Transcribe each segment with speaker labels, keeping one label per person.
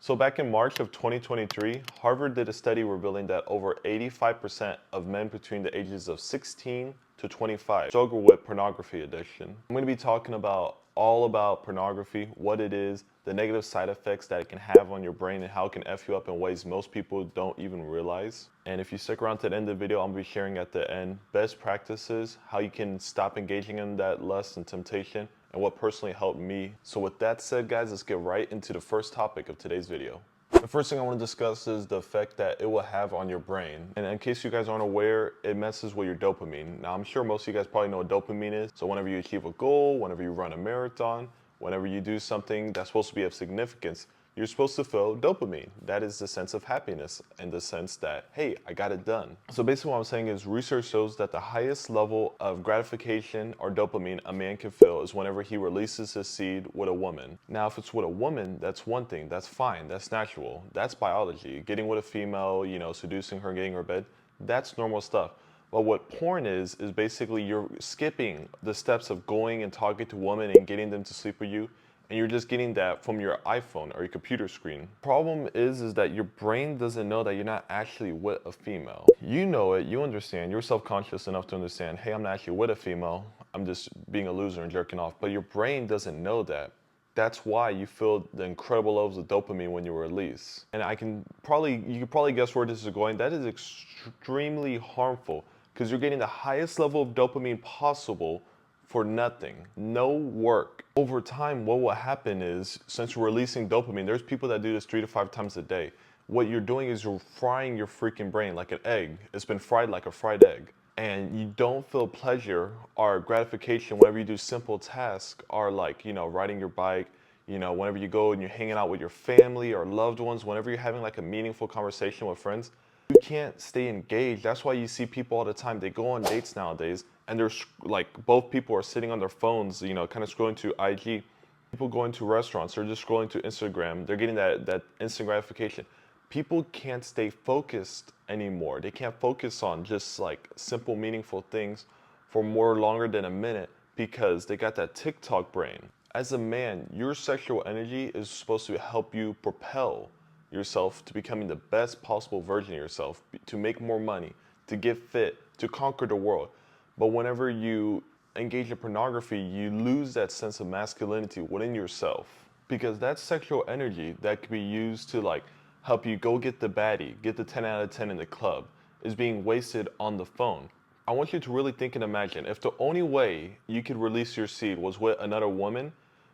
Speaker 1: So back in March of 2023, Harvard did a study revealing that over 85% of men between the ages of 16 to 25 struggle with pornography addiction. I'm going to be talking about all about pornography, what it is, the negative side effects that it can have on your brain, and how it can F you up in ways most people don't even realize. And if you stick around to the end of the video, I'm going to be sharing at the end best practices, how you can stop engaging in that lust and temptation, and what personally helped me. So with that said, guys, let's get right into the first topic of today's video. The first thing I want to discuss is the effect that it will have on your brain. And in case you guys aren't aware, it messes with your dopamine. Now, I'm sure most of you guys probably know what dopamine is. So whenever you achieve a goal, whenever you run a marathon, whenever you do something that's supposed to be of significance, you're supposed to feel dopamine. That is the sense of happiness and the sense that, hey, I got it done. So basically what I'm saying is research shows that the highest level of gratification or dopamine a man can feel is whenever he releases his seed with a woman. Now, if it's with a woman, that's one thing, that's fine, that's natural, that's biology. Getting with a female, seducing her, getting her bed, that's normal stuff. But what porn is basically you're skipping the steps of going and talking to women and getting them to sleep with you, and you're just getting that from your iPhone or your computer screen. Problem is that your brain doesn't know that you're not actually with a female. You know it, you understand, you're self-conscious enough to understand, hey, I'm not actually with a female, I'm just being a loser and jerking off. But your brain doesn't know that. That's why you feel the incredible levels of dopamine when you release. And you can probably guess where this is going. That is extremely harmful because you're getting the highest level of dopamine possible for nothing, no work. Over time, what will happen is, since you're releasing dopamine, there's people that do this 3 to 5 times a day. What you're doing is you're frying your freaking brain like an egg. It's been fried like a fried egg. And you don't feel pleasure or gratification whenever you do simple tasks, or like, riding your bike, whenever you go and you're hanging out with your family or loved ones, whenever you're having like a meaningful conversation with friends, you can't stay engaged. That's why you see people all the time, they go on dates nowadays and they're like, both people are sitting on their phones, kind of scrolling to IG. People going to restaurants, they're just scrolling to Instagram, they're getting that instant gratification. People can't stay focused anymore. They can't focus on just like simple, meaningful things for more longer than a minute because they got that TikTok brain. As a man, your sexual energy is supposed to help you propel yourself to becoming the best possible version of yourself, to make more money, to get fit, to conquer the world. But whenever you engage in pornography, you lose that sense of masculinity within yourself, because that sexual energy that could be used to like help you go get the baddie, get the 10 out of 10 in the club, is being wasted on the phone. I want you to really think and imagine, if the only way you could release your seed was with another woman,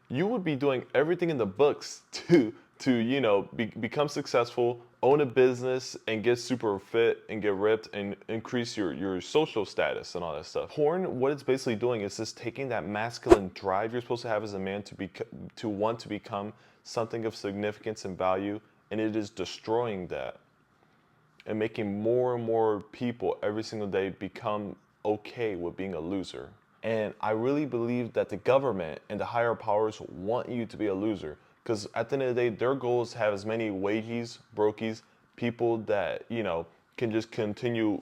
Speaker 1: you would be doing everything in the books to become successful, own a business, and get super fit and get ripped and increase your social status and all that stuff. Porn, what it's basically doing is just taking that masculine drive you're supposed to have as a man to want to become something of significance and value, and it is destroying that and making more and more people every single day become okay with being a loser. And I really believe that the government and the higher powers want you to be a loser, because at the end of the day, their goal is to have as many wages, brokies, people that, can just continue,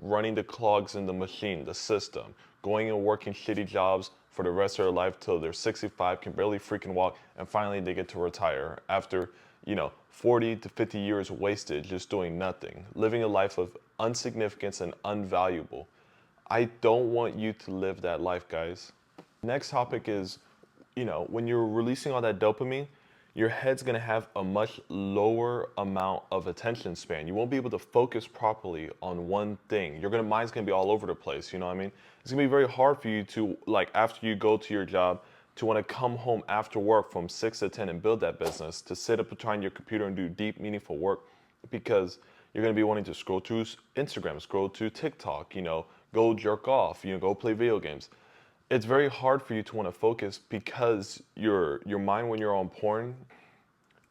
Speaker 1: running the clogs in the machine, the system, going and working shitty jobs for the rest of their life till they're 65, can barely freaking walk, and finally they get to retire after, 40 to 50 years wasted just doing nothing, living a life of insignificance and unvaluable. I don't want you to live that life, guys. Next topic is, when you're releasing all that dopamine, your head's gonna have a much lower amount of attention span. You won't be able to focus properly on one thing. Your mind's gonna be all over the place, you know what I mean? It's gonna be very hard for you to, like, after you go to your job, to want to come home after work from 6 to 10 and build that business, to sit up behind your computer and do deep, meaningful work, because you're going to be wanting to scroll through Instagram, scroll to TikTok, go jerk off, go play video games. It's very hard for you to want to focus because your mind, when you're on porn,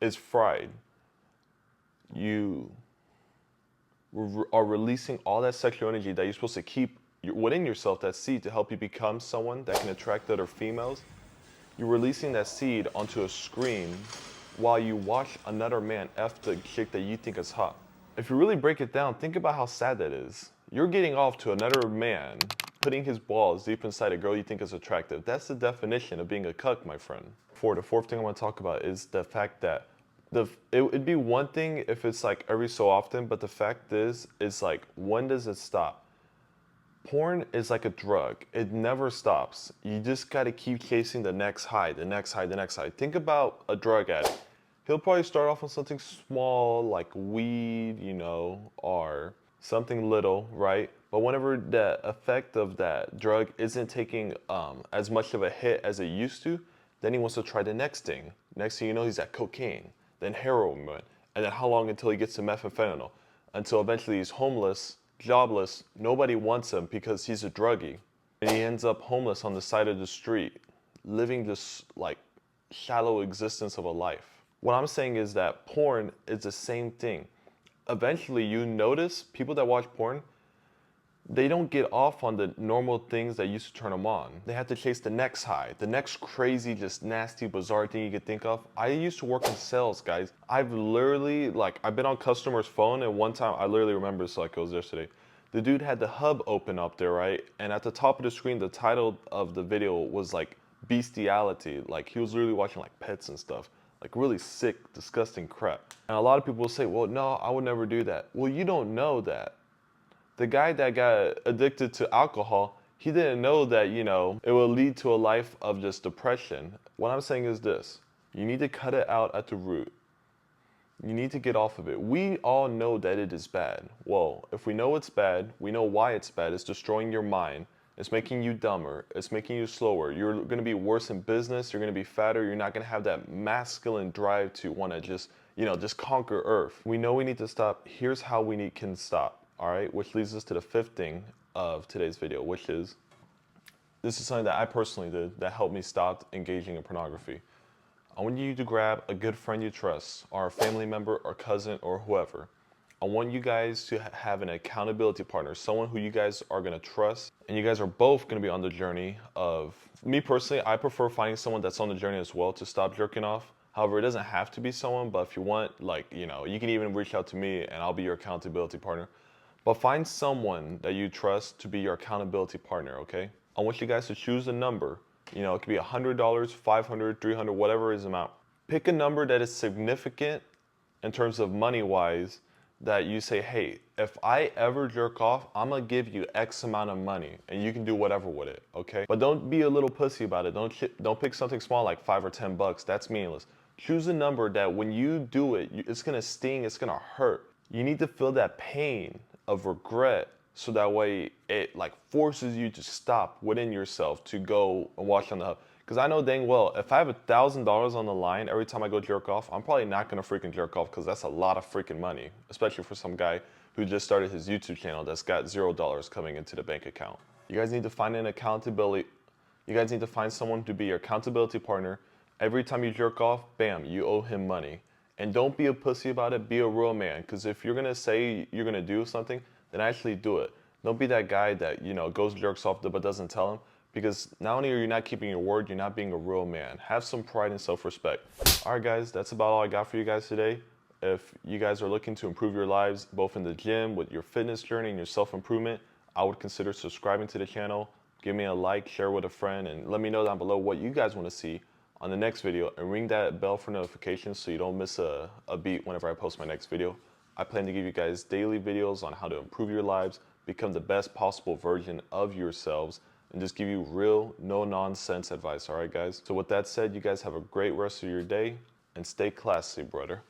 Speaker 1: is fried. You are releasing all that sexual energy that you're supposed to keep within yourself, that seed to help you become someone that can attract other females. You're releasing that seed onto a screen while you watch another man F the chick that you think is hot. If you really break it down, think about how sad that is. You're getting off to another man, putting his balls deep inside a girl you think is attractive. That's the definition of being a cuck, my friend. The fourth thing I want to talk about is the fact that It'd be one thing if it's like every so often, but the fact is, it's like, when does it stop? Porn is like a drug. It never stops. You just gotta keep chasing the next high, the next high, the next high. Think about a drug addict. He'll probably start off on something small like weed, or something little, right? But whenever the effect of that drug isn't taking as much of a hit as it used to, then he wants to try the next thing. Next thing you know, he's at cocaine, then heroin, and then how long until he gets to methamphetamine? Until eventually he's homeless, jobless, nobody wants him because he's a druggie. And he ends up homeless on the side of the street, living this like shallow existence of a life. What I'm saying is that porn is the same thing. Eventually you notice people that watch porn, they don't get off on the normal things that used to turn them on. They have to chase the next high, the next crazy, just nasty, bizarre thing you could think of. I used to work in sales, guys. I've literally, I've been on customer's phone, and one time, I literally remember this like it was yesterday. The dude had the hub open up there, right? And at the top of the screen, the title of the video was like bestiality. Like he was literally watching like pets and stuff. Like really sick, disgusting crap. And a lot of people will say, well, no, I would never do that. Well, you don't know that. The guy that got addicted to alcohol, he didn't know that, it will lead to a life of just depression. What I'm saying is this: you need to cut it out at the root. You need to get off of it. We all know that it is bad. Well, if we know it's bad, we know why it's bad. It's destroying your mind. It's making you dumber. It's making you slower. You're going to be worse in business. You're going to be fatter. You're not going to have that masculine drive to want to just conquer Earth. We know we need to stop. Here's how we can stop. All right, which leads us to the fifth thing of today's video, which is, this is something that I personally did that helped me stop engaging in pornography. I want you to grab a good friend you trust, or a family member, or cousin, or whoever. I want you guys to have an accountability partner, someone who you guys are gonna trust, and you guys are both gonna be on the journey of, me personally, I prefer finding someone that's on the journey as well to stop jerking off. However, it doesn't have to be someone, but if you want, you can even reach out to me and I'll be your accountability partner. But find someone that you trust to be your accountability partner, okay? I want you guys to choose a number. It could be $100, $500, $300, whatever is the amount. Pick a number that is significant in terms of money-wise, that you say, hey, if I ever jerk off, I'm gonna give you X amount of money and you can do whatever with it, okay? But don't be a little pussy about it. Don't pick something small like $5 or $10. That's meaningless. Choose a number that when you do it, it's gonna sting, it's gonna hurt. You need to feel that pain of regret, so that way it forces you to stop within yourself to go and watch on the hub. Because I know dang well, if I have $1,000 on the line every time I go jerk off, I'm probably not gonna freaking jerk off, because that's a lot of freaking money, especially for some guy who just started his YouTube channel that's got $0 coming into the bank account. You guys need to find an accountability. You guys need to find someone to be your accountability partner. Every time you jerk off, bam, you owe him money. And don't be a pussy about it, be a real man. Because if you're gonna say you're gonna do something, then actually do it. Don't be that guy that, goes jerks off but doesn't tell him. Because not only are you not keeping your word, you're not being a real man. Have some pride and self-respect. All right, guys, that's about all I got for you guys today. If you guys are looking to improve your lives, both in the gym, with your fitness journey, and your self-improvement, I would consider subscribing to the channel. Give me a like, share with a friend, and let me know down below what you guys want to see on the next video, and ring that bell for notifications so you don't miss a beat whenever I post my next video. I plan to give you guys daily videos on how to improve your lives, become the best possible version of yourselves, and just give you real, no-nonsense advice, all right, guys? So with that said, you guys have a great rest of your day, and stay classy, brother.